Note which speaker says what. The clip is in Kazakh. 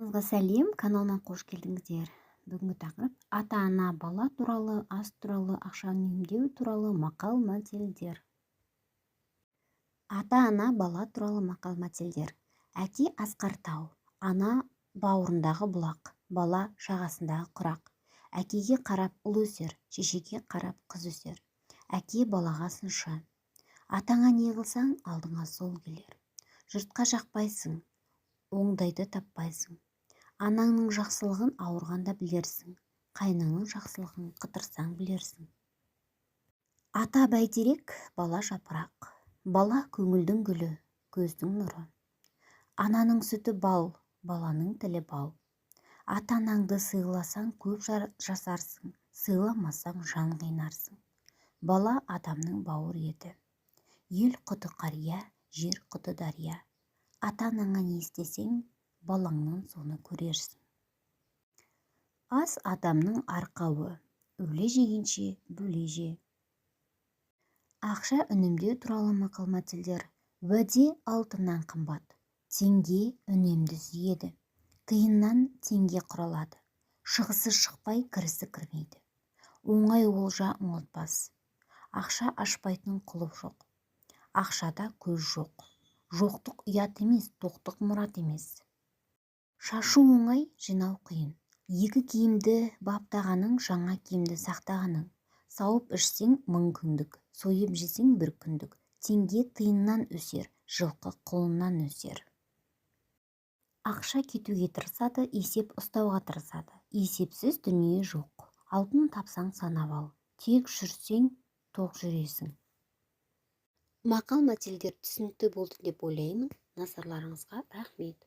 Speaker 1: Сәлем, каналыма қош келдіңіздер. Бүгінгі тақырып ата-ана бала туралы, ас туралы, ақша үнемдеу туралы мақал-мәтелдер. Ата-ана бала туралы мақал-мәтелдер. Әке асқар тау, ана бауырындағы бұлақ, бала жағасындағы құрақ. Әкеге қарап ұл өсер, шешеге қарап қыз өсер. Әке балаға сыншы. Атаңа не қылсаң, алдыңа сол келер. Жұртқа жақпайсың, оңдайды таппайсың. Анаңның жақсылығын ауырғанда білерсің, қайныңның жақсылығын қытырсаң білерсің. Ата бәйтерек, бала жапырақ, бала көңілдің гүлі, көздің нұры. Ананың сүті бал, баланың тілі бал. Ата-анаңды сыйласаң көп жасарсың, сыйламасаң жан қинарсың. Бала адамның бауыр еті. Ел құты қария, жер құты дария. Ата-анаңа не істесең, балаңнан соны көрерсің. Ас адамның арқауы, өле жегенше бөле же. Ақша үнемдеу туралы мақал-мәтелдер. Уәде алтыннан қымбат, теңге үнемді сүйеді. Тиыннан теңге құралады, шығысы шықпай кірісі кірмейді. Оңай олжа ұмытпас. Ақша ашпайтын құлып жоқ. Ақшада көз жоқ. Жоқтық ұят емес, тоқтық мұрат емес. Шашу оңай, жинау қиын. Екі киімді баптағаның, жаңа киімді сақтағаның. Сауып ішсең мың күндік, сойып жесең бір күндік. Теңге тиыннан өсер, жылқы құлыннан өсер. Ақша кетуге тырысады, есеп ұстауға тырысады. Есепсіз дүние жоқ. Алтын тапсаң санап ал. Тек жүрсең, тоқ жүресің. Мақал-мәтелдер түсінікті болды деп ойлаймын. Назарларыңызға рахмет.